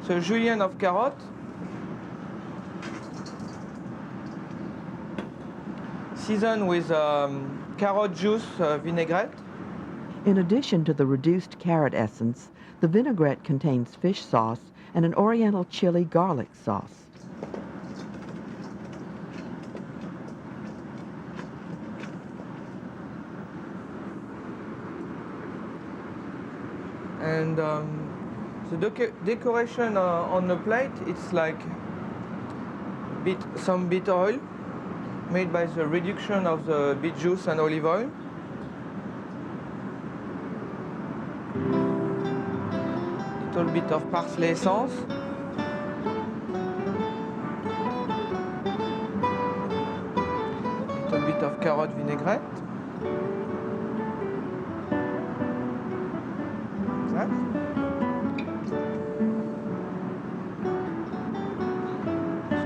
So julienne of carrot, seasoned with carrot juice vinaigrette. In addition to the reduced carrot essence, the vinaigrette contains fish sauce and an oriental chili garlic sauce. And the decoration on the plate, it's like some bitter oil made by the reduction of the beet juice and olive oil. Little bit of parsley essence. Little bit of carrot vinaigrette. Like that.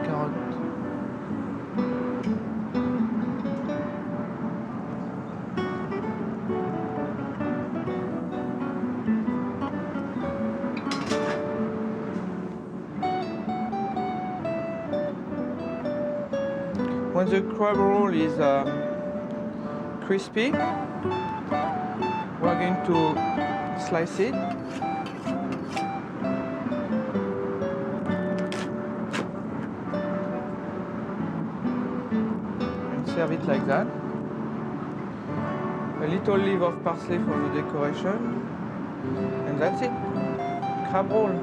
Carrot. When the crab roll is crispy, we're going to slice it. And serve it like that. A little leaf of parsley for the decoration. And that's it. Crab roll.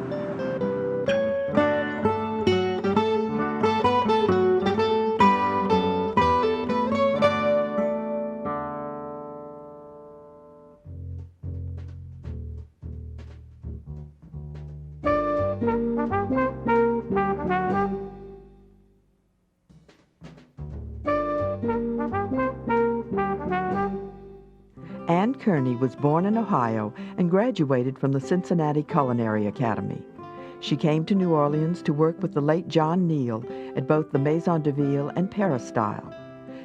Ann Kearney was born in Ohio and graduated from the Cincinnati Culinary Academy. She came to New Orleans to work with the late John Neal at both the Maison de Ville and Peristyle.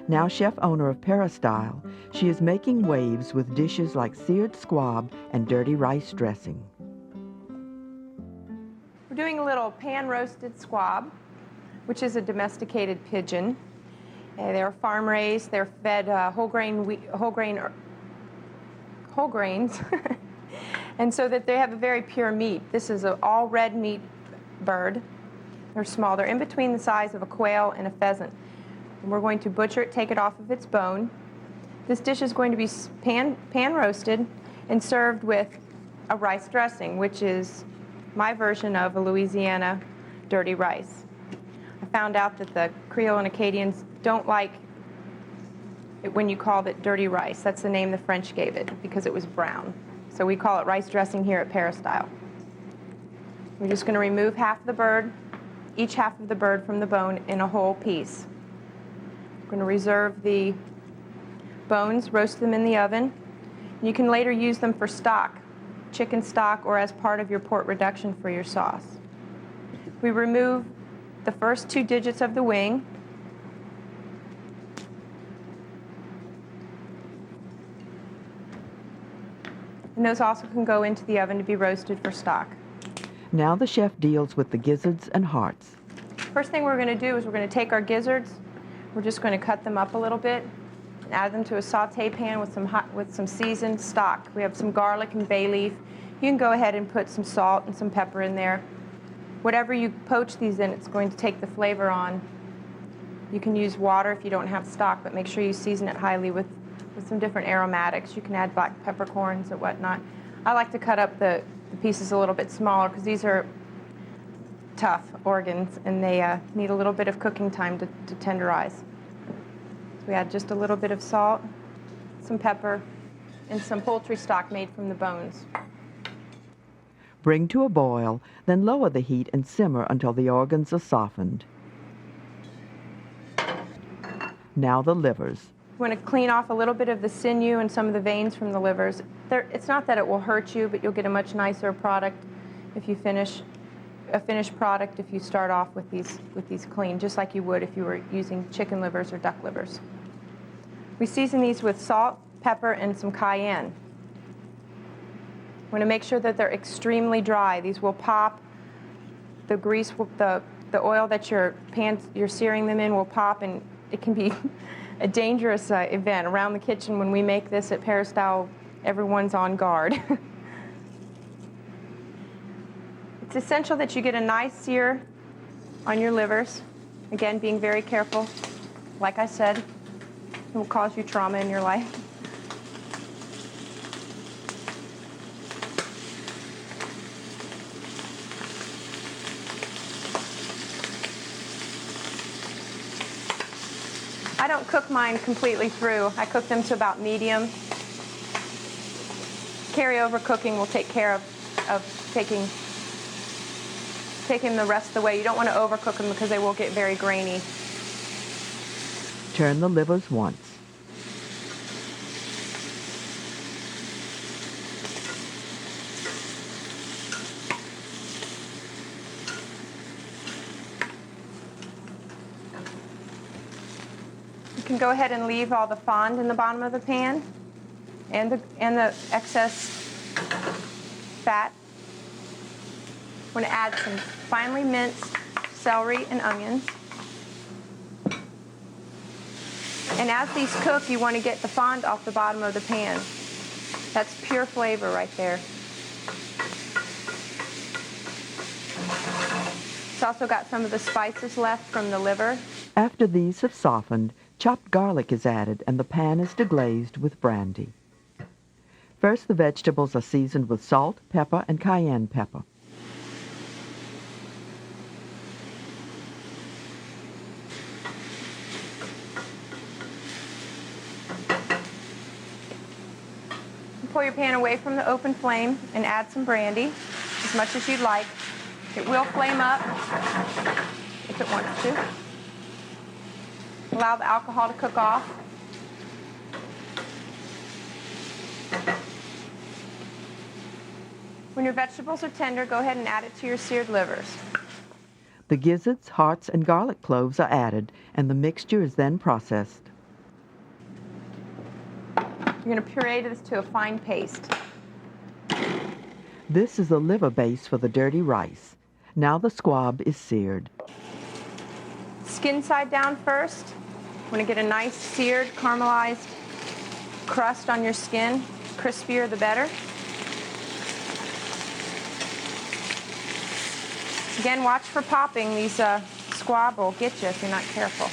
Now chef-owner of Peristyle, she is making waves with dishes like seared squab and dirty rice dressing. We're doing a little pan-roasted squab, which is a domesticated pigeon. They're farm-raised. They're fed whole grains, and so that they have a very pure meat. This is an all red meat bird. They're small. They're in between the size of a quail and a pheasant. And we're going to butcher it, take it off of its bone. This dish is going to be pan roasted and served with a rice dressing, which is my version of a Louisiana dirty rice. I found out that the Creole and Acadians don't like it when you call it dirty rice. That's the name the French gave it because it was brown. So we call it rice dressing here at Peristyle. We're just going to remove half of the bird, each half of the bird from the bone in a whole piece. We're going to reserve the bones, roast them in the oven. You can later use them for stock, chicken stock, or as part of your port reduction for your sauce. We remove the first 2 digits of the wing. And those also can go into the oven to be roasted for stock. Now the chef deals with the gizzards and hearts. First thing we're going to do is we're going to take our gizzards. We're just going to cut them up a little bit and add them to a saute pan with some seasoned stock. We have some garlic and bay leaf. You can go ahead and put some salt and some pepper in there. Whatever you poach these in, it's going to take the flavor on. You can use water if you don't have stock, but make sure you season it highly with some different aromatics. You can add black peppercorns or whatnot. I like to cut up the pieces a little bit smaller because these are tough organs and they need a little bit of cooking time to tenderize. So we add just a little bit of salt, some pepper, and some poultry stock made from the bones. Bring to a boil, then lower the heat and simmer until the organs are softened. Now the livers. You want to clean off a little bit of the sinew and some of the veins from the livers. It's not that it will hurt you, but you'll get a much nicer product if you finish a finished product if you start off with these clean, just like you would if you were using chicken livers or duck livers. We season these with salt, pepper, and some cayenne. We want to make sure that they're extremely dry. These will pop the grease, the oil that you're searing them in will pop, and it can be a dangerous event. Around the kitchen when we make this at Peristyle, everyone's on guard. It's essential that you get a nice sear on your livers. Again, being very careful. Like I said, it will cause you trauma in your life. I don't cook mine completely through. I cook them to about medium. Carryover cooking will take care of taking the rest of the way. You don't want to overcook them because they will get very grainy. Turn the livers once. You can go ahead and leave all the fond in the bottom of the pan and the excess fat. I'm going to add some finely minced celery and onions. And as these cook, you want to get the fond off the bottom of the pan. That's pure flavor right there. It's also got some of the spices left from the liver. After these have softened, chopped garlic is added and the pan is deglazed with brandy. First, the vegetables are seasoned with salt, pepper, and cayenne pepper. Pull your pan away from the open flame and add some brandy, as much as you'd like. It will flame up if it wants to. Allow the alcohol to cook off. When your vegetables are tender, go ahead and add it to your seared livers. The gizzards, hearts, and garlic cloves are added, and the mixture is then processed. You're going to puree this to a fine paste. This is the liver base for the dirty rice. Now the squab is seared. Skin side down first. You want to get a nice seared, caramelized crust on your skin. Crispier the better. Again, watch for popping. These squab will get you if you're not careful.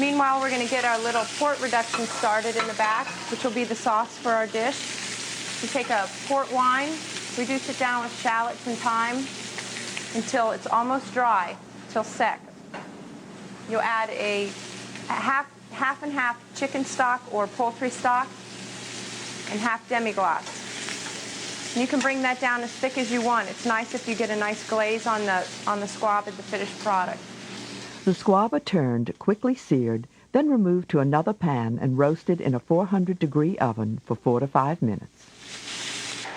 Meanwhile, we're going to get our little port reduction started in the back, which will be the sauce for our dish. You take a port wine, reduce it down with shallots and thyme until it's almost dry, till sec. You'll add a half and half chicken stock or poultry stock and half demi-glace. And you can bring that down as thick as you want. It's nice if you get a nice glaze on the squab as the finished product. The squab are turned, quickly seared, then removed to another pan and roasted in a 400-degree oven for 4 to 5 minutes.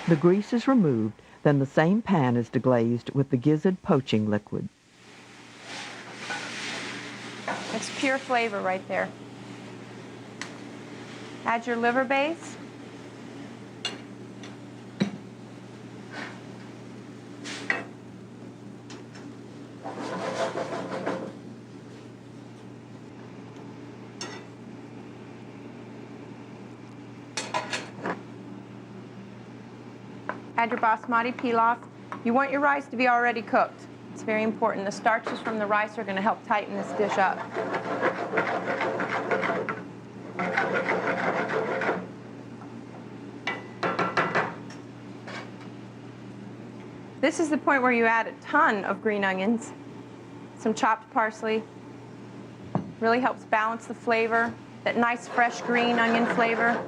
The grease is removed, then the same pan is deglazed with the gizzard poaching liquid. It's pure flavor right there. Add your liver base. Add your basmati pilaf. You want your rice to be already cooked. It's very important. The starches from the rice are going to help tighten this dish up. This is the point where you add a ton of green onions, some chopped parsley. Really helps balance the flavor, that nice fresh green onion flavor.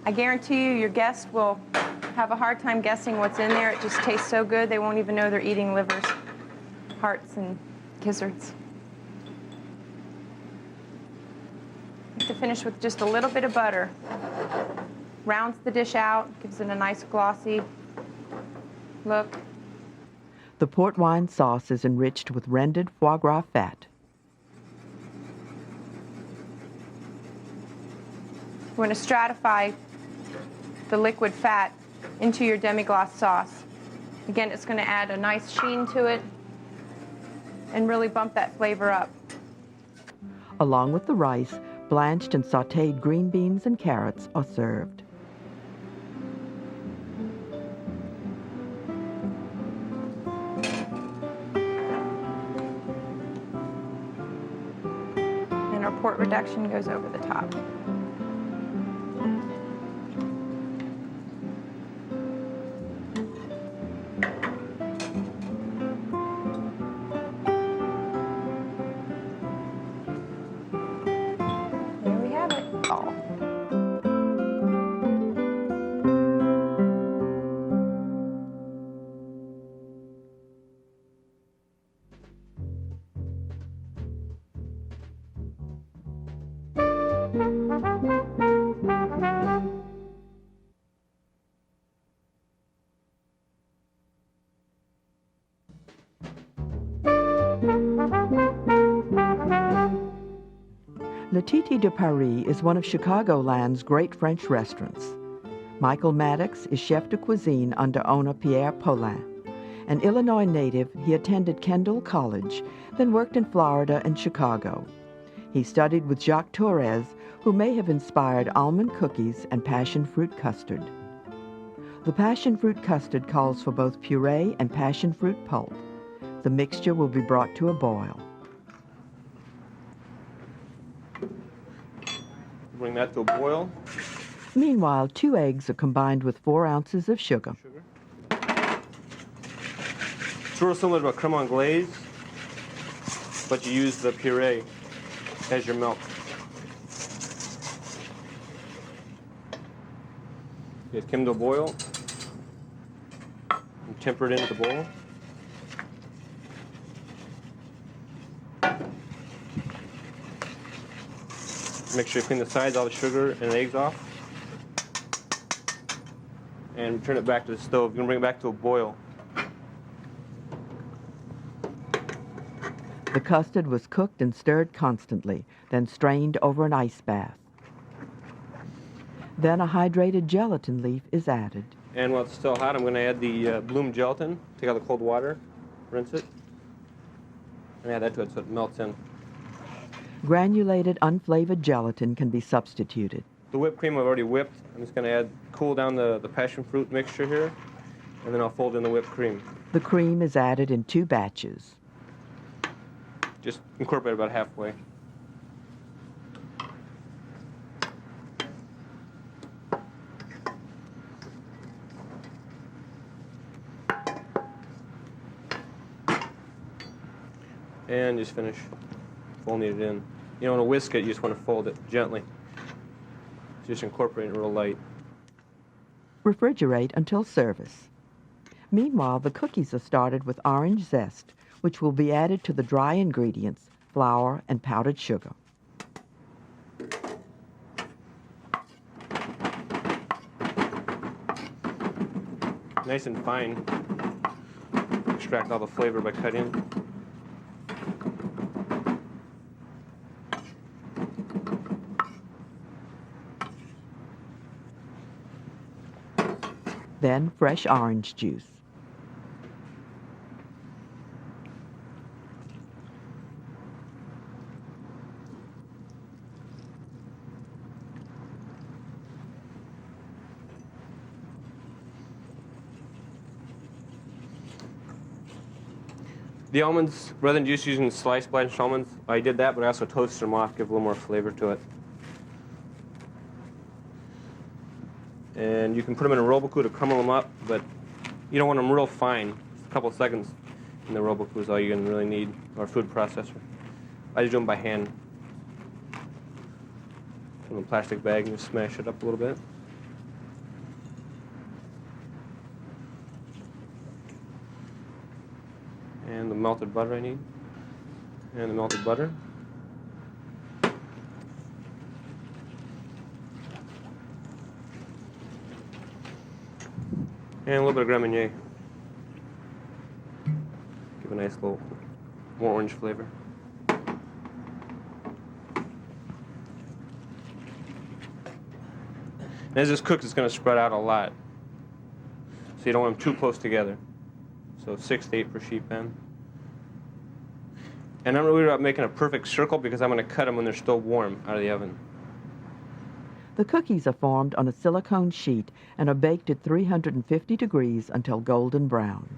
I guarantee you your guests will have a hard time guessing what's in there. It just tastes so good they won't even know they're eating livers, hearts, and gizzards. To finish with just a little bit of butter. Rounds the dish out, gives it a nice glossy look. The port wine sauce is enriched with rendered foie gras fat. We're going to stratify the liquid fat into your demi-glace sauce. Again, it's going to add a nice sheen to it and really bump that flavor up. Along with the rice, blanched and sautéed green beans and carrots are served. And our port reduction goes over the top. There we have it. Oh. Le Titi de Paris is one of Chicagoland's great French restaurants. Michael Maddox is chef de cuisine under owner Pierre Paulin. An Illinois native, he attended Kendall College, then worked in Florida and Chicago. He studied with Jacques Torres, who may have inspired almond cookies and passion fruit custard. The passion fruit custard calls for both puree and passion fruit pulp. The mixture will be brought to a boil. Bring that to a boil. Meanwhile, 2 eggs are combined with 4 ounces of sugar. Sort of similar to a creme anglaise, but you use the puree as your milk. Get Kim to a boil and temper it into the bowl. Make sure you clean the sides, all the sugar and the eggs off. And turn it back to the stove. You're going to bring it back to a boil. The custard was cooked and stirred constantly, then strained over an ice bath. Then a hydrated gelatin leaf is added. And while it's still hot, I'm going to add the bloom gelatin. Take out the cold water, rinse it, and add that to it so it melts in. Granulated, unflavored gelatin can be substituted. The whipped cream I've already whipped. I'm just going to cool down the passion fruit mixture here, and then I'll fold in the whipped cream. The cream is added in 2 batches. Just incorporate about halfway. And just finish folding it in. You don't want to whisk it, you just want to fold it gently. Just incorporate it real light. Refrigerate until service. Meanwhile, the cookies are started with orange zest, which will be added to the dry ingredients, flour and powdered sugar. Nice and fine. Extract all the flavor by cutting. Then fresh orange juice. The almonds, rather than just using sliced blanched almonds, I did that, but I also toasted them off, give a little more flavor to it. And you can put them in a Roboku to crumble them up, but you don't want them real fine. Just a couple of seconds in the Roboku is all you're going to really need, or a food processor. I just do them by hand. Put them in a plastic bag and just smash it up a little bit. And the melted butter I need. And the melted butter. And a little bit of Grand Marnier. Give a nice little more orange flavor. And as this cooks, it's going to spread out a lot. So you don't want them too close together. So 6 to 8 per sheet pan. And I'm really about making a perfect circle because I'm going to cut them when they're still warm out of the oven. The cookies are formed on a silicone sheet and are baked at 350 degrees until golden brown.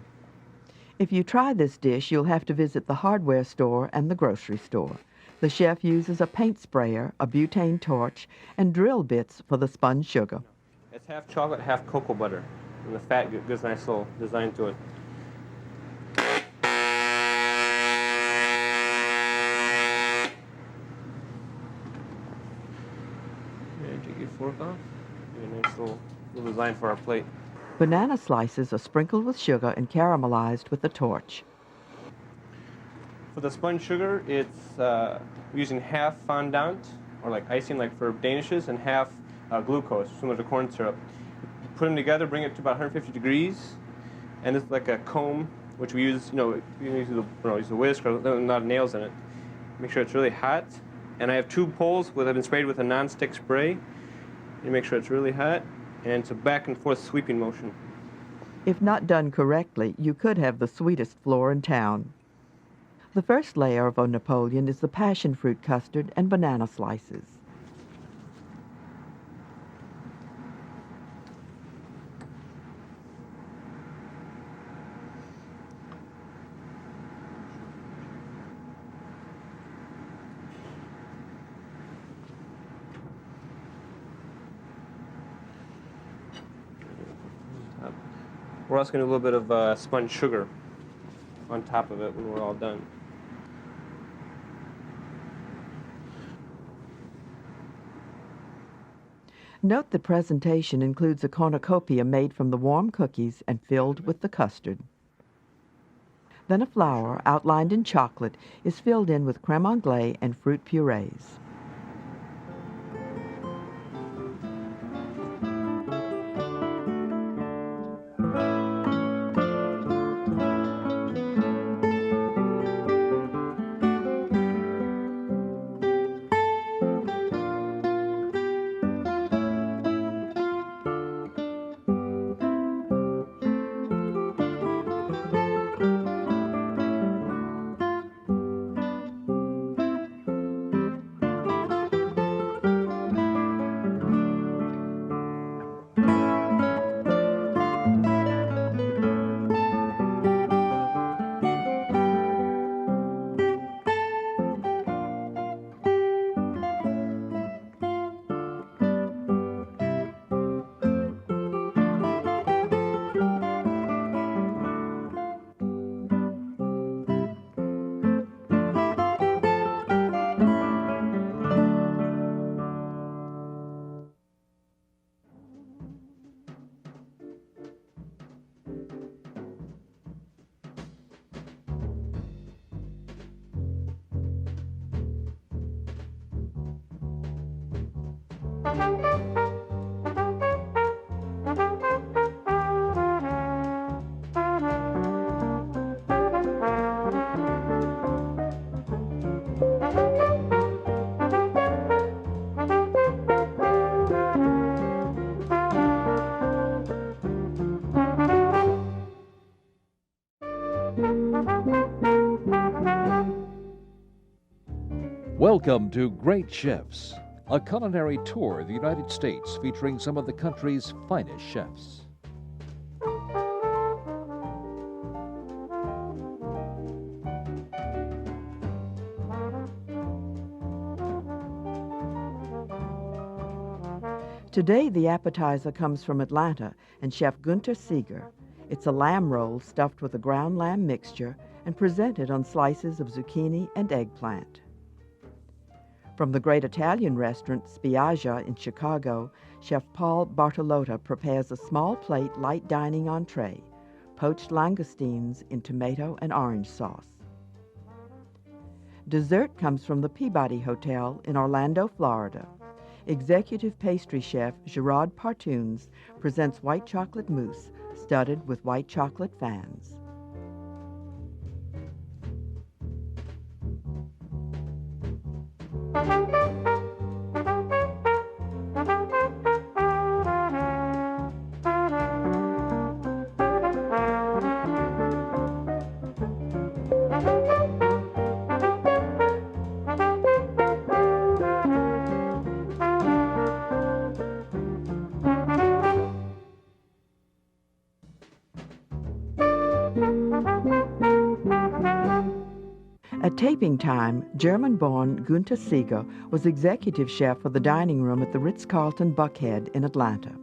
If you try this dish, you'll have to visit the hardware store and the grocery store. The chef uses a paint sprayer, a butane torch, and drill bits for the spun sugar. It's half chocolate, half cocoa butter. And the fat gives a nice little design to it. Take your fork off. Get a nice little design for our plate. Banana slices are sprinkled with sugar and caramelized with a torch. For the spun sugar, it's using half fondant, or like icing like for danishes, and half glucose, similar to corn syrup. You put them together, bring it to about 150 degrees, and it's like a comb, which we use, you use a whisk or not nails in it. Make sure it's really hot. And I have 2 poles that have been sprayed with a non-stick spray. You make sure it's really hot, and it's a back and forth sweeping motion. If not done correctly, you could have the sweetest floor in town. The first layer of a Napoleon is the passion fruit custard and banana slices. We're also going to do a little bit of spun sugar on top of it when we're all done. Note the presentation includes a cornucopia made from the warm cookies and filled with the custard. Then a flower, outlined in chocolate, is filled in with creme anglaise and fruit purees. Welcome to Great Chefs, a culinary tour of the United States featuring some of the country's finest chefs. Today, the appetizer comes from Atlanta and Chef Gunter Seeger. It's a lamb roll stuffed with a ground lamb mixture and presented on slices of zucchini and eggplant. From the great Italian restaurant Spiaggia in Chicago, Chef Paul Bartolotta prepares a small plate light dining entree, poached langoustines in tomato and orange sauce. Dessert comes from the Peabody Hotel in Orlando, Florida. Executive pastry chef Gerard Partunes presents white chocolate mousse studded with white chocolate fans. At taping time, German-born Gunther Seeger was executive chef for the dining room at the Ritz-Carlton Buckhead in Atlanta.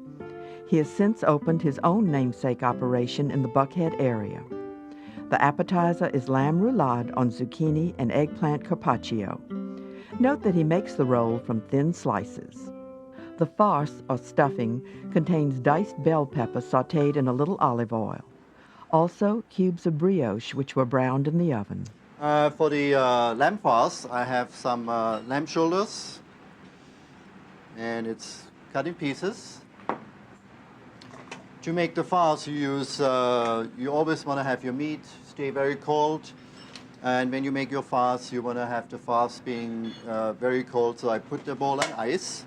He has since opened his own namesake operation in the Buckhead area. The appetizer is lamb roulade on zucchini and eggplant carpaccio. Note that he makes the roll from thin slices. The farce, or stuffing, contains diced bell pepper sautéed in a little olive oil. Also, cubes of brioche, which were browned in the oven. For the lamb farce, I have some lamb shoulders, and it's cut in pieces. To make the farce, you always want to have your meat stay very cold, and when you make your farce, you want to have the farce being very cold. So I put the bowl on ice.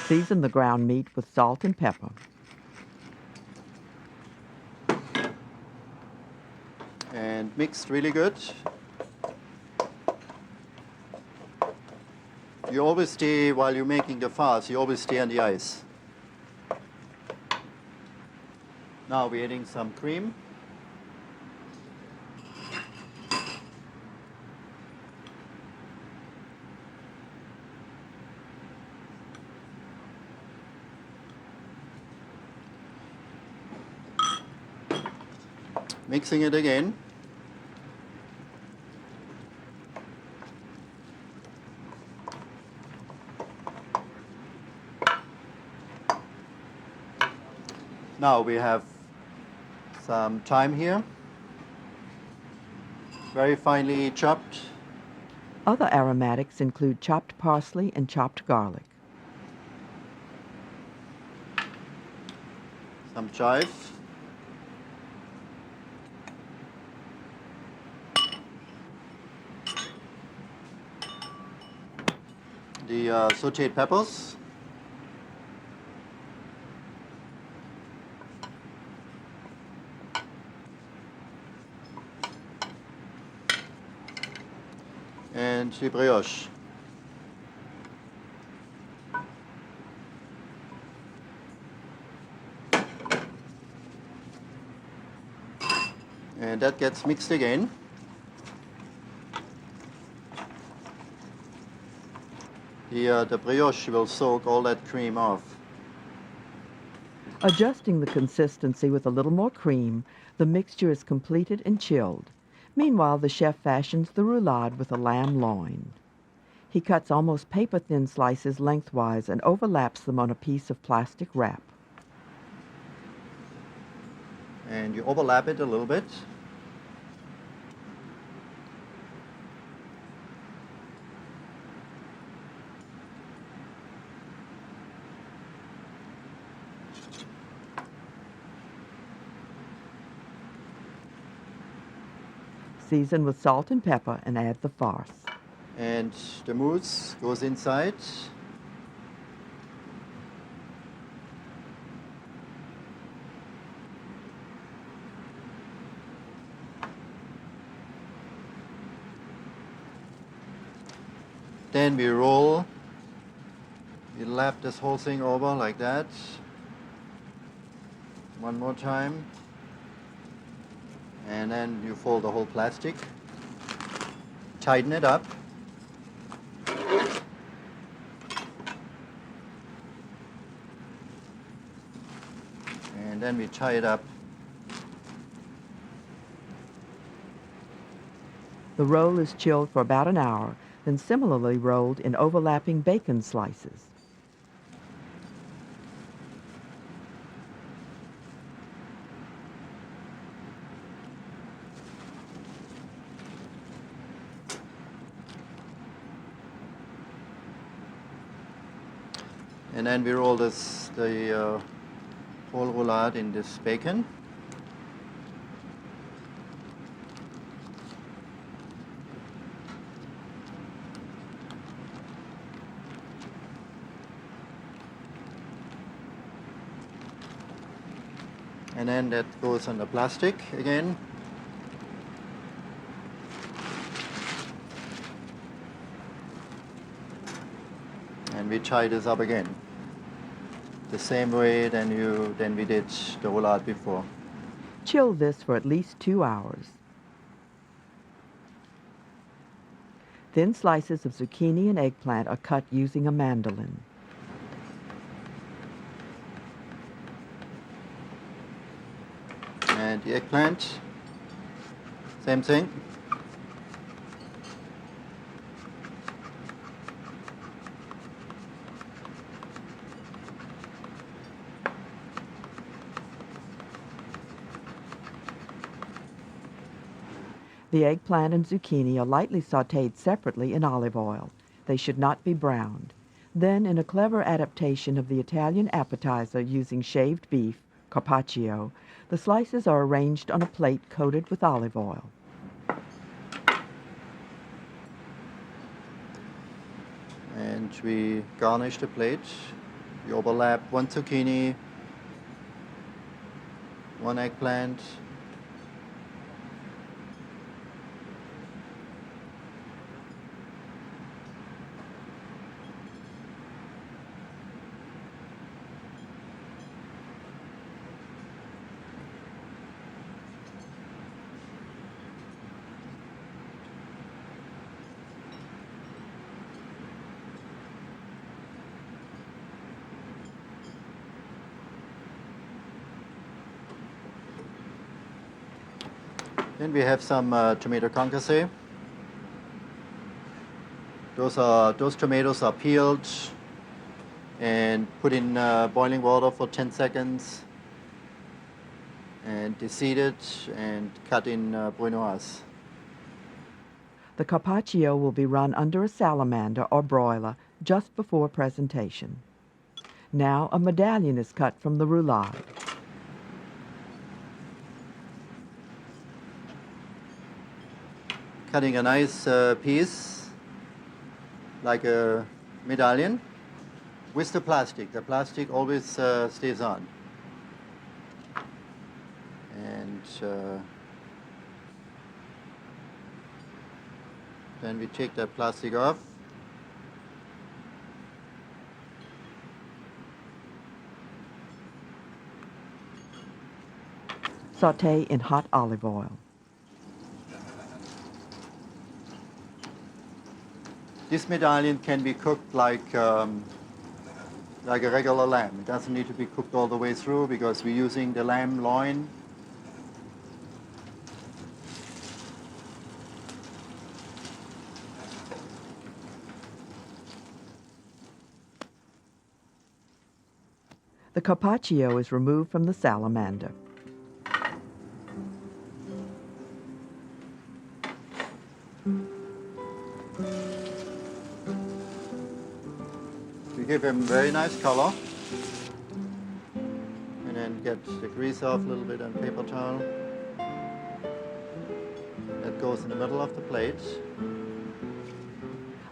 Season the ground meat with salt and pepper. And mixed really good. You always stay, while you're making the farce, you always stay on the ice. Now we're adding some cream. Mixing it again. Now we have some thyme here, very finely chopped. Other aromatics include chopped parsley and chopped garlic. Some chive. The sauteed peppers. And the brioche. And that gets mixed again. The brioche will soak all that cream off. Adjusting the consistency with a little more cream, the mixture is completed and chilled. Meanwhile, the chef fashions the roulade with a lamb loin. He cuts almost paper-thin slices lengthwise and overlaps them on a piece of plastic wrap. And you overlap it a little bit. Season with salt and pepper and add the farce. And the mousse goes inside. Then we roll. We lap this whole thing over like that. One more time. And then you fold the whole plastic, tighten it up, and then we tie it up. The roll is chilled for about an hour, then similarly rolled in overlapping bacon slices. And then we roll the whole roulade in this bacon. And then that goes on the plastic again. And we tie this up again. The same way than we did the roulade before. Chill this for at least 2 hours. Thin slices of zucchini and eggplant are cut using a mandolin. And the eggplant, same thing. The eggplant and zucchini are lightly sautéed separately in olive oil. They should not be browned. Then, in a clever adaptation of the Italian appetizer using shaved beef, carpaccio, the slices are arranged on a plate coated with olive oil. And we garnish the plate. We overlap 1 zucchini, 1 eggplant, then we have some tomato concasse. Those tomatoes are peeled and put in boiling water for 10 seconds and de-seeded and cut in brunoise. The carpaccio will be run under a salamander or broiler just before presentation. Now a medallion is cut from the roulade. Cutting a nice piece, like a medallion, with the plastic. The plastic always stays on. And then we take that plastic off. Sauté in hot olive oil. This medallion can be cooked like a regular lamb. It doesn't need to be cooked all the way through because we're using the lamb loin. The carpaccio is removed from the salamander. We give him very nice color. And then get the grease off a little bit on paper towel. That goes in the middle of the plate.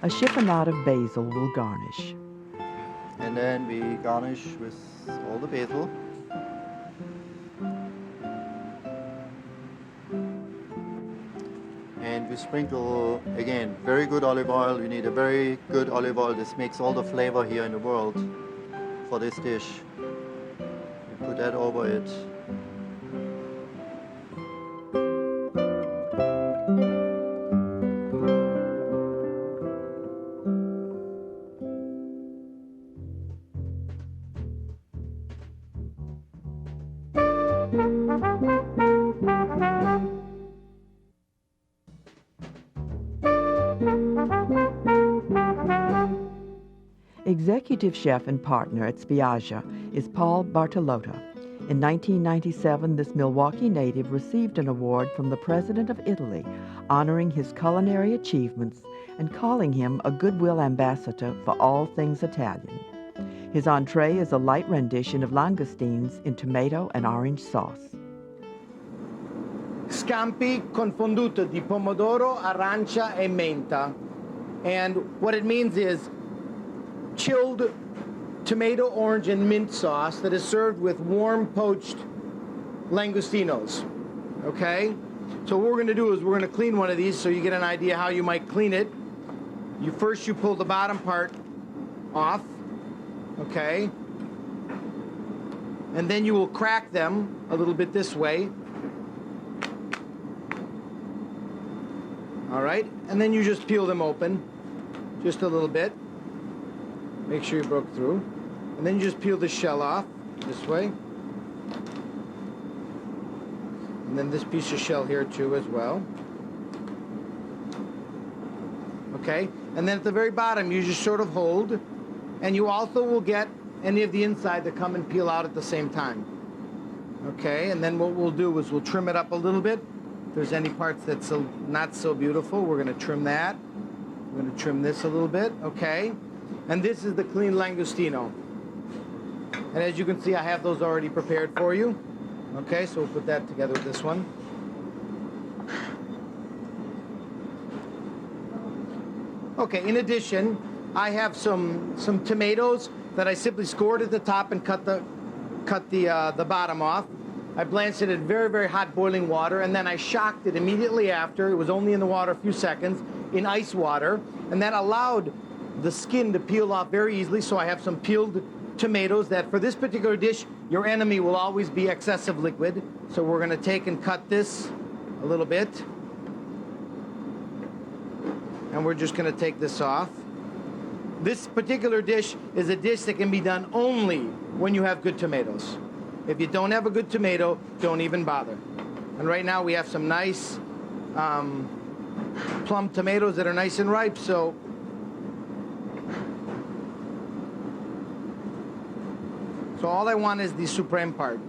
A chiffonade of basil will garnish. And then we garnish with all the basil. And we sprinkle, again, very good olive oil. We need a very good olive oil. This makes all the flavor here in the world for this dish. We put that over it. Executive chef and partner at Spiaggia is Paul Bartolotta. In 1997, this Milwaukee native received an award from the President of Italy, honoring his culinary achievements and calling him a goodwill ambassador for all things Italian. His entree is a light rendition of langoustines in tomato and orange sauce. Scampi con fondue di pomodoro, arancia, e menta. And what it means is chilled tomato, orange, and mint sauce that is served with warm poached langostinos. Okay? So what we're going to do is we're going to clean one of these so you get an idea how you might clean it. First you pull the bottom part off, okay? And then you will crack them a little bit this way. All right, and then you just peel them open, just a little bit. Make sure you broke through. And then you just peel the shell off this way. And then this piece of shell here too as well. Okay, and then at the very bottom you just sort of hold, and you also will get any of the inside that come and peel out at the same time. Okay, and then what we'll do is we'll trim it up a little bit. If there's any parts that's not so beautiful, we're going to trim that. We're going to trim this a little bit, okay? And this is the clean langostino. And as you can see, I have those already prepared for you. Okay, so we'll put that together with this one. Okay, in addition, I have some tomatoes that I simply scored at the top and cut the bottom off. I blanched it in very, very hot boiling water, and then I shocked it immediately after. It was only in the water a few seconds, in ice water, and that allowed the skin to peel off very easily. So I have some peeled tomatoes that for this particular dish, your enemy will always be excessive liquid. So we're going to take and cut this a little bit. And we're just going to take this off. This particular dish is a dish that can be done only when you have good tomatoes. If you don't have a good tomato, don't even bother. And right now we have some nice plum tomatoes that are nice and ripe, so all I want is the supreme part.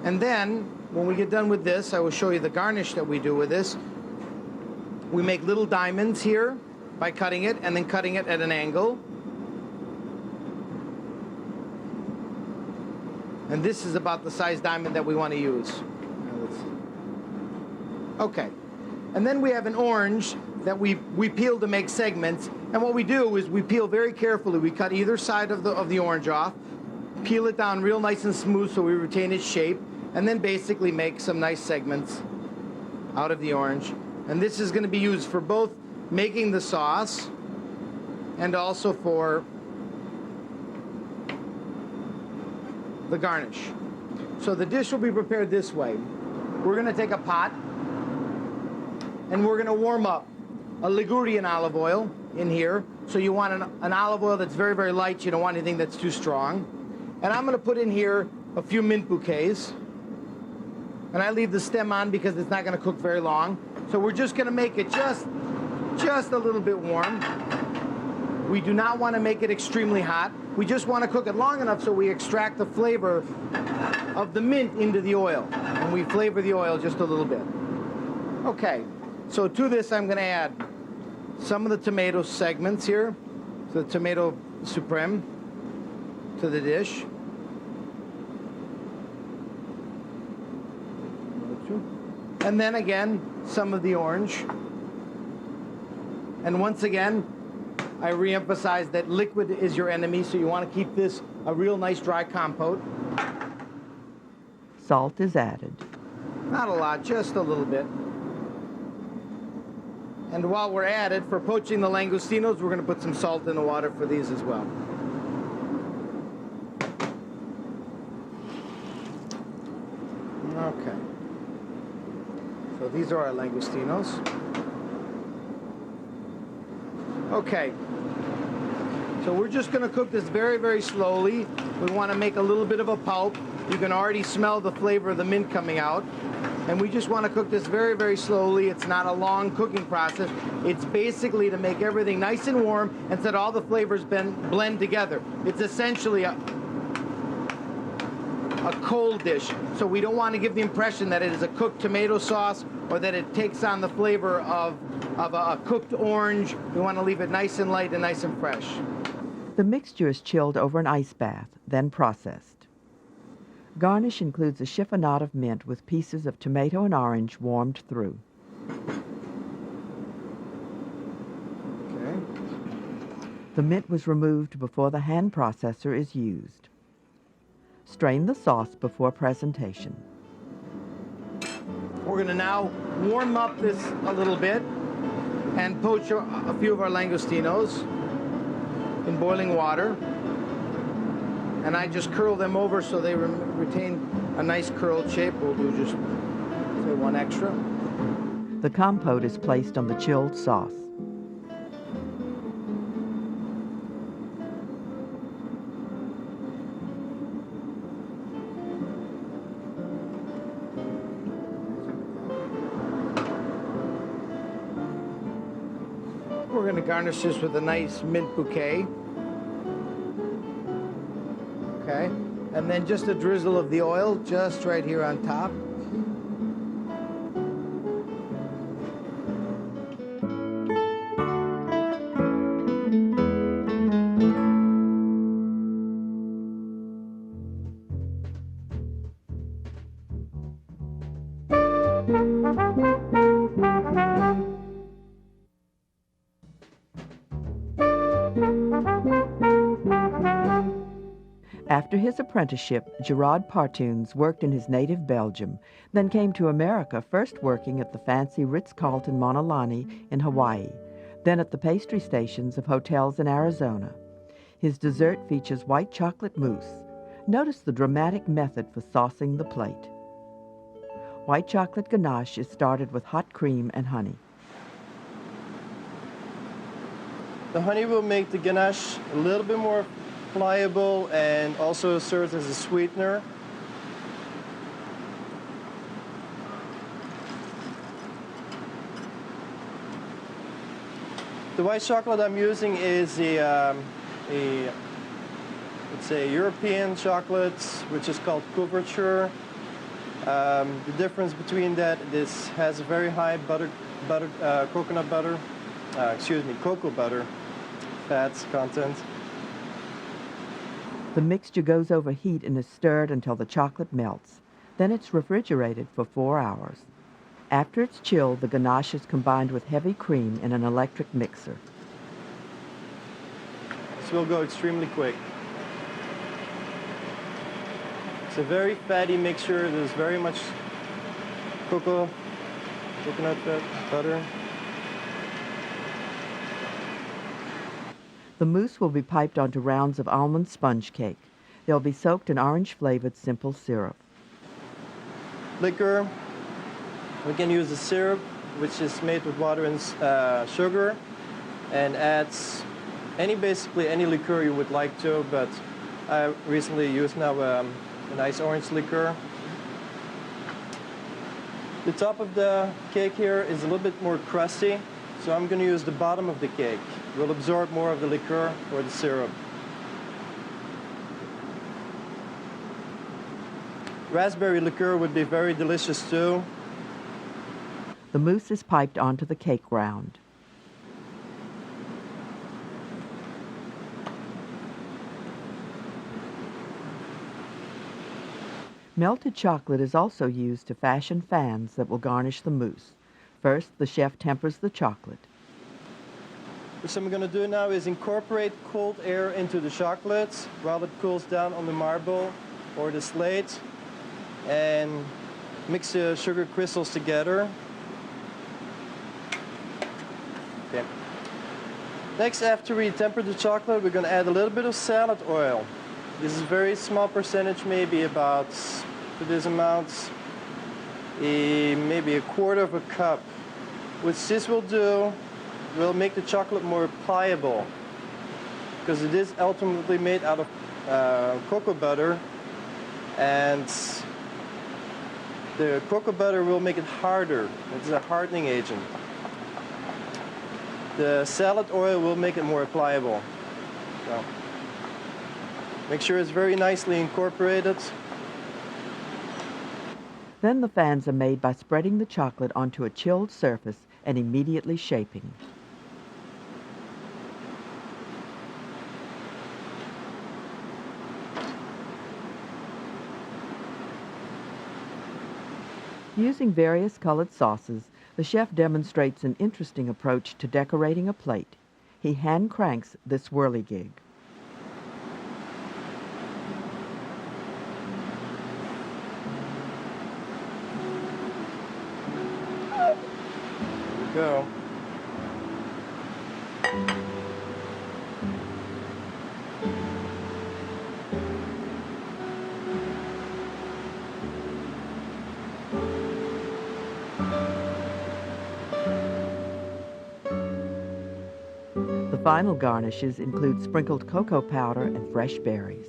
And then, when we get done with this, I will show you the garnish that we do with this. We make little diamonds here by cutting it, and then cutting it at an angle. And this is about the size diamond that we want to use. Okay. And then we have an orange that we peel to make segments. And what we do is we peel very carefully. We cut either side of the orange off, peel it down real nice and smooth so we retain its shape, and then basically make some nice segments out of the orange. And this is going to be used for both making the sauce and also for the garnish. So the dish will be prepared this way. We're going to take a pot and we're going to warm up a Ligurian olive oil in here. So you want an olive oil that's very, very light. You don't want anything that's too strong. And I'm going to put in here a few mint bouquets. And I leave the stem on because it's not going to cook very long. So we're just going to make it just a little bit warm. We do not want to make it extremely hot. We just want to cook it long enough so we extract the flavor of the mint into the oil. And we flavor the oil just a little bit. Okay, so to this I'm going to add some of the tomato segments here. So the tomato supreme to the dish. And then again, some of the orange. And once again, I re-emphasize that liquid is your enemy, so you want to keep this a real nice dry compote. Salt is added. Not a lot, just a little bit. And while we're at it, for poaching the langostinos, we're going to put some salt in the water for these as well. Okay. So these are our langostinos. Okay. So we're just going to cook this very, very slowly. We want to make a little bit of a pulp. You can already smell the flavor of the mint coming out. And we just want to cook this very, very slowly. It's not a long cooking process. It's basically to make everything nice and warm and so that all the flavors blend together. It's essentially a cold dish. So we don't want to give the impression that it is a cooked tomato sauce or that it takes on the flavor of a cooked orange. We want to leave it nice and light and nice and fresh. The mixture is chilled over an ice bath, then processed. Garnish includes a chiffonade of mint with pieces of tomato and orange warmed through. Okay. The mint was removed before the hand processor is used. Strain the sauce before presentation. We're going to now warm up this a little bit and poach a few of our langostinos. in boiling water. And I just curl them over so they retain a nice curled shape. We'll do just, say, one extra. The compote is placed on the chilled sauce. We're going to garnish this with a nice mint bouquet. Okay, and then just a drizzle of the oil just right here on top. After his apprenticeship, Gerard Partoons worked in his native Belgium, then came to America, first working at the fancy Ritz-Carlton Monolani in Hawaii, then at the pastry stations of hotels in Arizona. His dessert features white chocolate mousse. Notice the dramatic method for saucing the plate. White chocolate ganache is started with hot cream and honey. The honey will make the ganache a little bit more pliable and also serves as a sweetener. The white chocolate I'm using is it's a European chocolate, which is called couverture. The difference between that, this has a very high coconut butter, cocoa butter fats content. The mixture goes over heat and is stirred until the chocolate melts. Then it's refrigerated for 4 hours. After it's chilled, the ganache is combined with heavy cream in an electric mixer. This will go extremely quick. It's a very fatty mixture. There's very much coconut butter. The mousse will be piped onto rounds of almond sponge cake. They'll be soaked in orange-flavored simple syrup. Liquor. We can use a syrup, which is made with water and sugar, and adds basically any liqueur you would like to, but I recently used now a nice orange liqueur. The top of the cake here is a little bit more crusty, so I'm going to use the bottom of the cake. It will absorb more of the liqueur or the syrup. Raspberry liqueur would be very delicious too. The mousse is piped onto the cake round. Melted chocolate is also used to fashion fans that will garnish the mousse. First, the chef tempers the chocolate. What I'm going to do now is incorporate cold air into the chocolate while it cools down on the marble or the slate, and mix the sugar crystals together. Okay. Next, after we temper the chocolate, we're going to add a little bit of salad oil. This is a very small percentage, maybe about, for this amount, maybe 1/4 of a cup. What this will do, will make the chocolate more pliable, because it is ultimately made out of cocoa butter, and the cocoa butter will make it harder. It's a hardening agent. The salad oil will make it more pliable. So, make sure it's very nicely incorporated. Then the fans are made by spreading the chocolate onto a chilled surface and immediately shaping. Using various colored sauces, the chef demonstrates an interesting approach to decorating a plate. He hand cranks this whirligig. Go. final garnishes include sprinkled cocoa powder and fresh berries.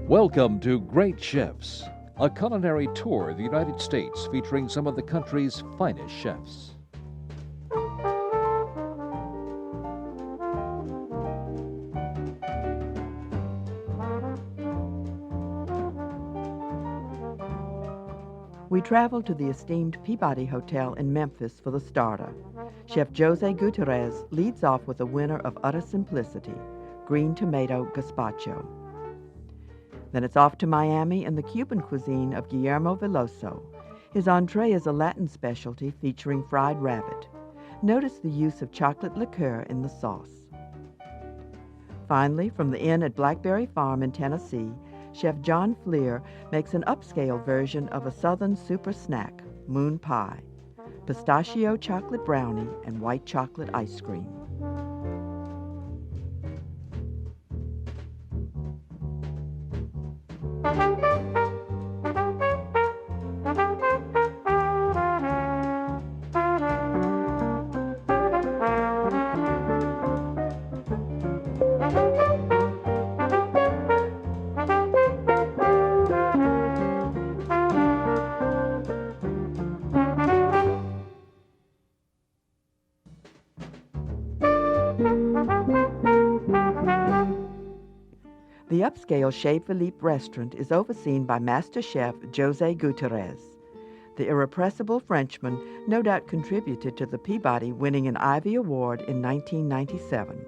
Welcome to Great Chefs, a culinary tour of the United States featuring some of the country's finest chefs. We traveled to the esteemed Peabody Hotel in Memphis for the starter. Chef Jose Gutierrez leads off with a winner of utter simplicity, green tomato gazpacho. Then it's off to Miami and the Cuban cuisine of Guillermo Veloso. His entree is a Latin specialty featuring fried rabbit. Notice the use of chocolate liqueur in the sauce. Finally, from the inn at Blackberry Farm in Tennessee, Chef John Fleer makes an upscale version of a southern super snack, moon pie, pistachio chocolate brownie and white chocolate ice cream. The upscale Chez Philippe restaurant is overseen by Master Chef Jose Gutierrez. The irrepressible Frenchman no doubt contributed to the Peabody winning an Ivy Award in 1997.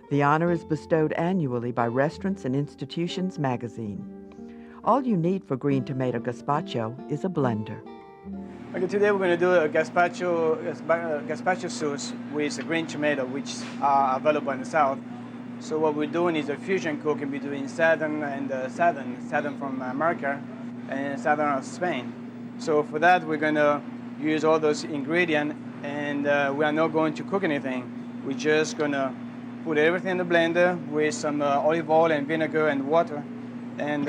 The honor is bestowed annually by Restaurants and Institutions magazine. All you need for green tomato gazpacho is a blender. Okay, today we're going to do a gazpacho sauce with a green tomato, which are available in the south. So what we're doing is a fusion cooking between southern from America and southern of Spain. So for that we're going to use all those ingredients, and we are not going to cook anything. We're just going to put everything in the blender with some olive oil and vinegar and water, and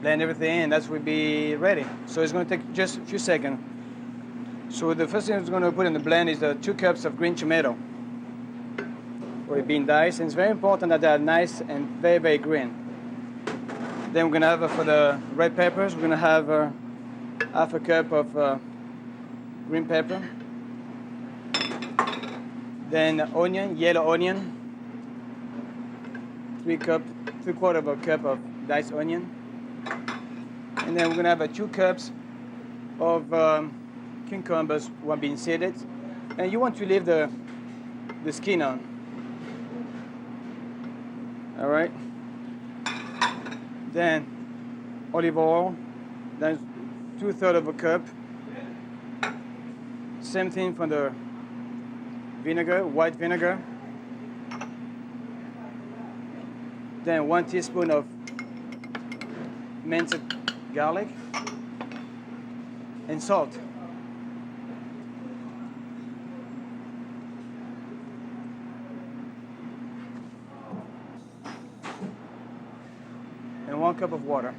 blend everything in. That will be ready. So it's going to take just a few seconds. So the first thing we're going to put in the blend is 2 cups of green tomato. Or being diced, and it's very important that they are nice and very, very green. Then we're going to have for the red peppers, we're going to have half a cup of green pepper. Then onion, yellow onion, 3/4 of a cup of diced onion. And then we're going to have 2 cups of cucumbers who have been seeded. And you want to leave the skin on. All right. Then olive oil, then 2/3 of a cup. Same thing for the vinegar, white vinegar. Then 1 teaspoon of minced garlic, and salt. And 1 cup of water.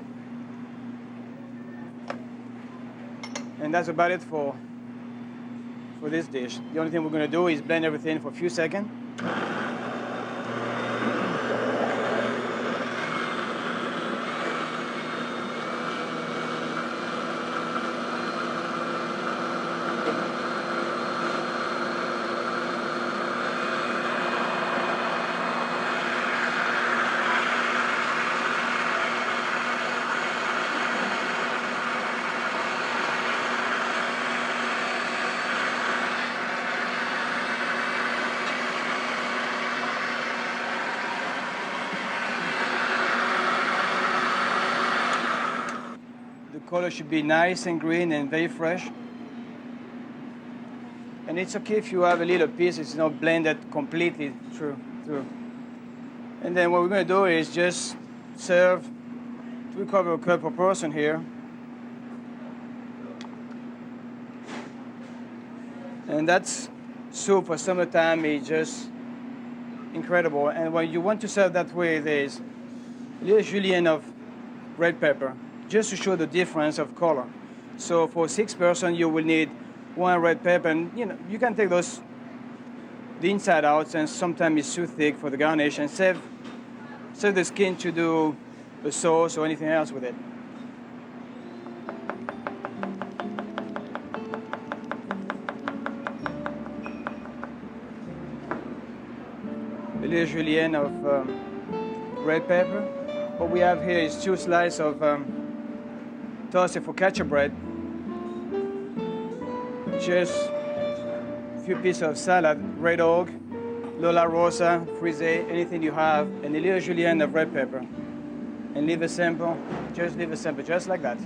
And that's about it for this dish. The only thing we're going to do is blend everything for a few seconds. The color should be nice and green and very fresh. And it's okay if you have a little piece, it's not blended completely through. And then what we're going to do is just serve 3/4 cup per person here. And that's soup for summertime is just incredible. And when you want to serve that way, there's a little julienne of red pepper, just to show the difference of color. So for 6 persons, you will need 1 red pepper, and you can take those the inside out, and sometimes it's too thick for the garnish, and save the skin to do a sauce or anything else with it. A little julienne of red pepper. What we have here is 2 slices of toasted focaccia bread, just a few pieces of salad, red oak, Lola Rosa, frisée, anything you have, and a little julienne of red pepper. And leave it simple, just like that.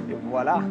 Et voila.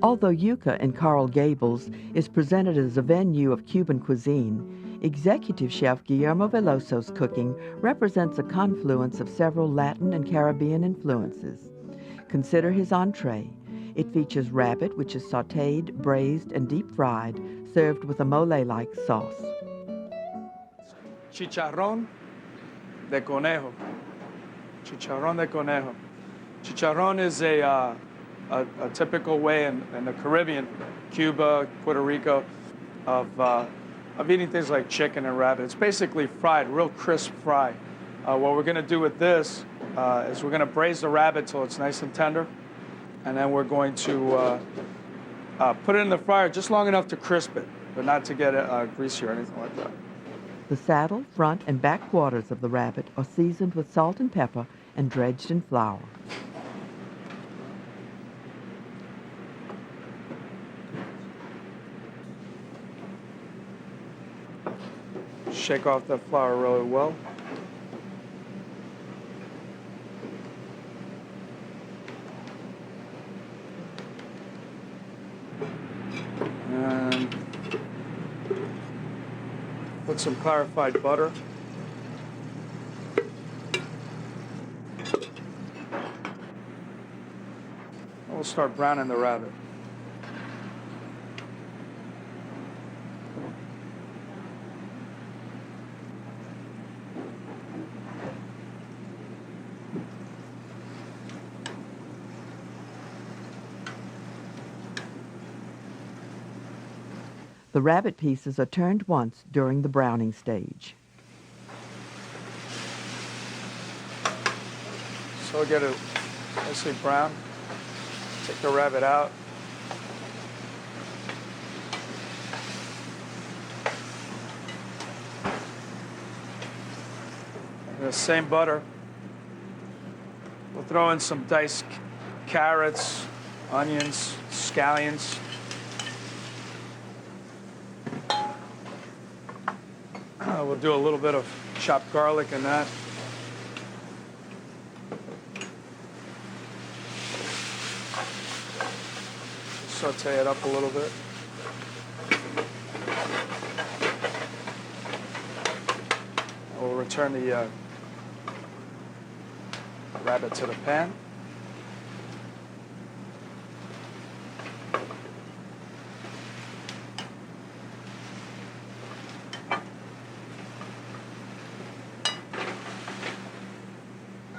Although Yucca in Coral Gables is presented as a venue of Cuban cuisine, executive chef Guillermo Veloso's cooking represents a confluence of several Latin and Caribbean influences. Consider his entree. It features rabbit, which is sautéed, braised, and deep-fried, served with a mole-like sauce. Chicharrón de conejo. Chicharrón de conejo. Chicharrón is a typical way in the Caribbean, Cuba, Puerto Rico, of eating things like chicken and rabbit. It's basically fried, real crisp fry. What we're going to do with this is we're going to braise the rabbit till it's nice and tender, and then we're going to put it in the fryer just long enough to crisp it, but not to get it greasy or anything like that. The saddle, front, and back quarters of the rabbit are seasoned with salt and pepper and dredged in flour. Shake off the flour really well. And put some clarified butter. And we'll start browning the rabbit. The rabbit pieces are turned once during the browning stage. So get it nicely brown. Take the rabbit out. And the same butter. We'll throw in some diced carrots, onions, scallions. We'll do a little bit of chopped garlic in that. Saute it up a little bit. We'll return the rabbit to the pan.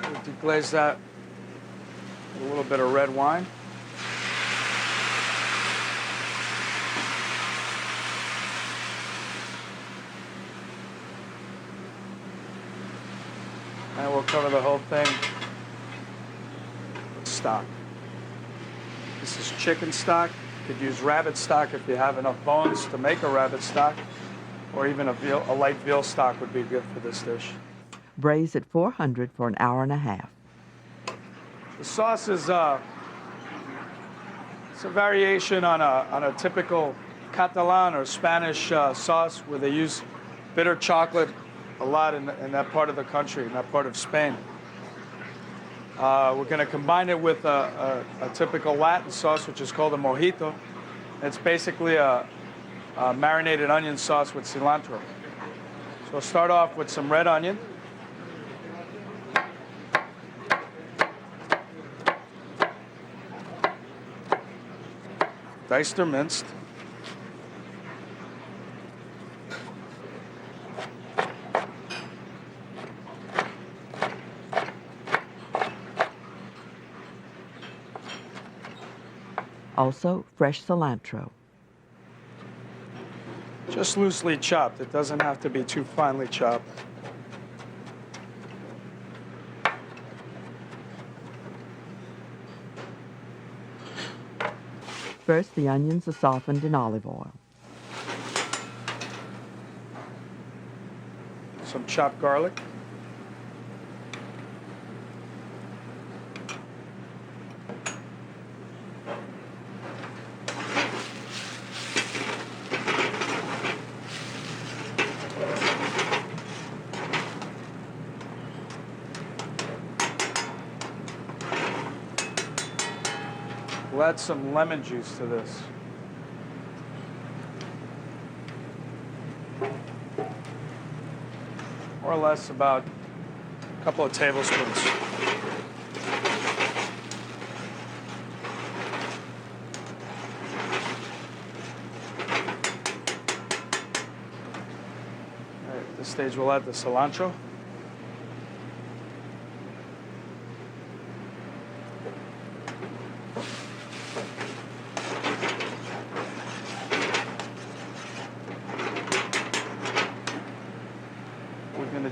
We'll deglaze that with a little bit of red wine. And we'll cover the whole thing with stock. This is chicken stock. You could use rabbit stock if you have enough bones to make a rabbit stock, or even a light veal stock would be good for this dish. Braise at 400 for an hour and a half. The sauce is it's a variation on a typical Catalan or Spanish sauce where they use bitter chocolate a lot in that part of the country, in that part of Spain. We're going to combine it with a typical Latin sauce, which is called a mojito. It's basically a marinated onion sauce with cilantro. So we'll start off with some red onion. Diced or minced. Also, fresh cilantro. Just loosely chopped. It doesn't have to be too finely chopped. First, the onions are softened in olive oil. Some chopped garlic. We'll add some lemon juice to this. More or less about a couple of tablespoons. All right, at this stage we'll add the cilantro.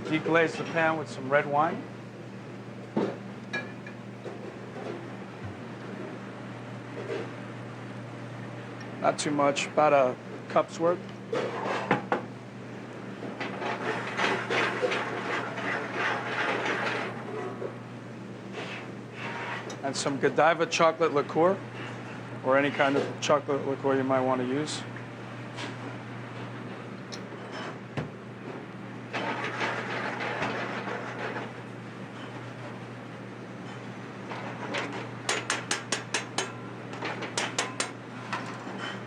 Deglaze the pan with some red wine. Not too much, about a cup's worth. And some Godiva chocolate liqueur, or any kind of chocolate liqueur you might want to use.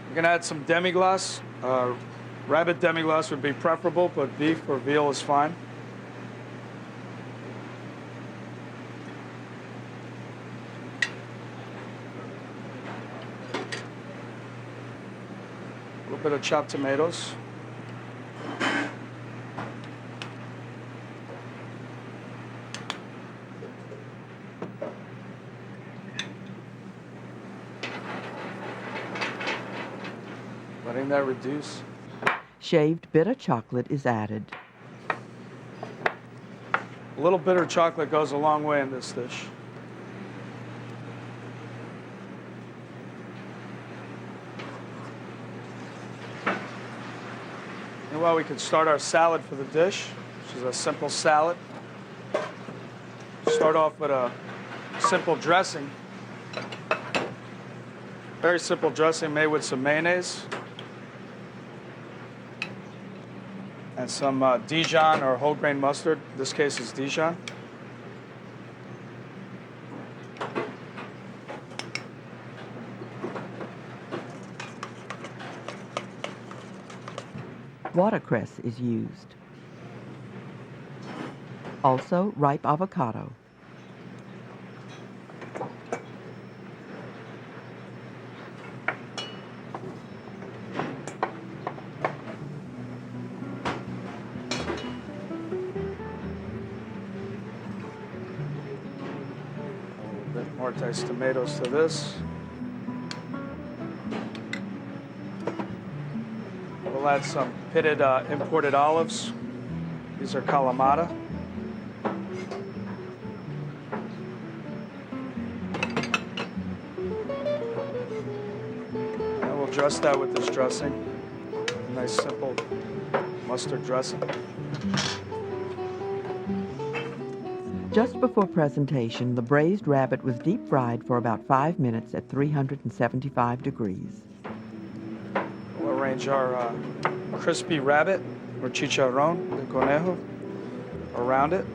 We're going to add some demi-glace. Rabbit demi-glace would be preferable, but beef or veal is fine. A little bit of chopped tomatoes. Letting that reduce. Shaved bitter chocolate is added. A little bitter chocolate goes a long way in this dish. Meanwhile, we could start our salad for the dish, which is a simple salad. Start off with a simple dressing. Very simple dressing made with some mayonnaise and some Dijon or whole grain mustard. In this case is Dijon. Watercress is used. Also, ripe avocado. A bit more diced tomatoes to this. We'll add some pitted imported olives. These are Kalamata. And we'll dress that with this dressing. A nice simple mustard dressing. Just before presentation, the braised rabbit was deep fried for about 5 minutes at 375 degrees. We'll arrange our crispy rabbit, or chicharrón de conejo, around it.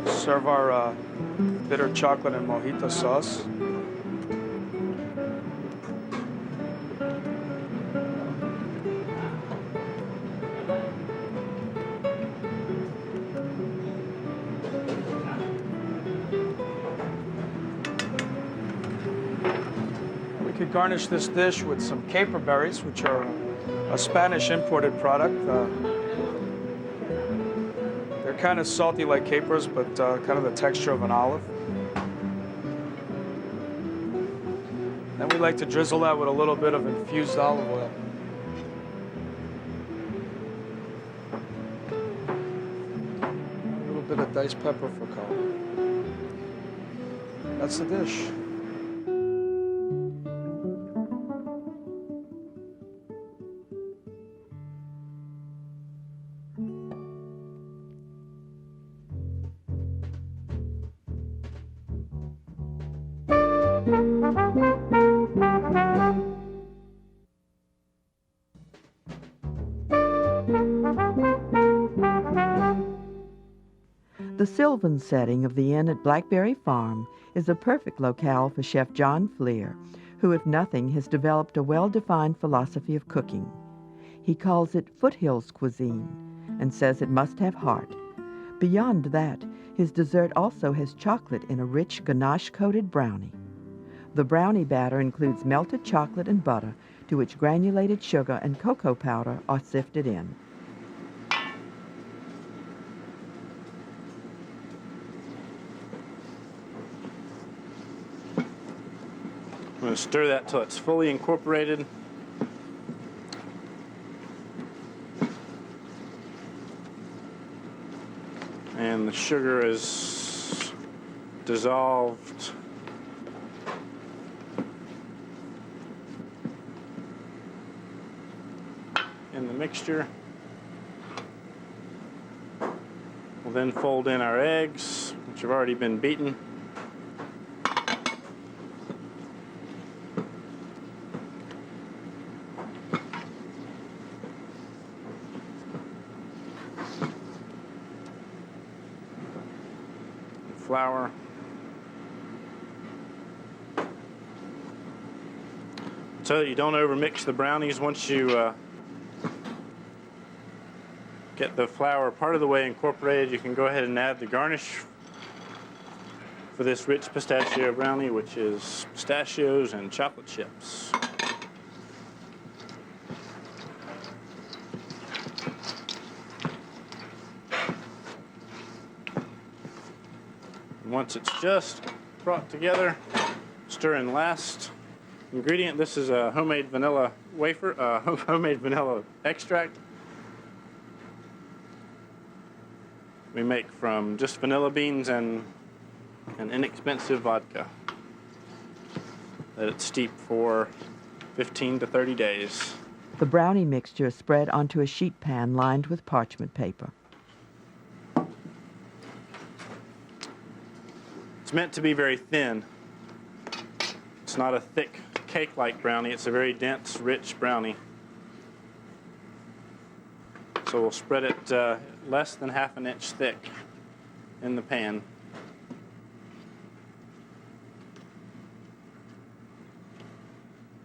Serve our bitter chocolate and mojito sauce. We could garnish this dish with some caper berries, which are a Spanish imported product. They're kind of salty like capers, but kind of the texture of an olive. Then we like to drizzle that with a little bit of infused olive oil. A little bit of diced pepper for color. That's the dish. The sylvan setting of the inn at Blackberry Farm is a perfect locale for Chef John Fleer, who, if nothing, has developed a well-defined philosophy of cooking. He calls it foothills cuisine and says it must have heart. Beyond that, his dessert also has chocolate in a rich ganache-coated brownie. The brownie batter includes melted chocolate and butter, to which granulated sugar and cocoa powder are sifted in. I'm going to stir that till it's fully incorporated. And the sugar is dissolved. In the mixture. We'll then fold in our eggs, which have already been beaten. Flour. So that you don't overmix the brownies. Once you get the flour part of the way incorporated, you can go ahead and add the garnish for this rich pistachio brownie, which is pistachios and chocolate chips. Once it's just brought together, stir in last ingredient. This is a homemade vanilla wafer, homemade vanilla extract. We make from just vanilla beans and an inexpensive vodka. Let it steep for 15 to 30 days. The brownie mixture is spread onto a sheet pan lined with parchment paper. It's meant to be very thin. It's not a thick cake-like brownie. It's a very dense, rich brownie. So we'll spread it less than half an inch thick in the pan.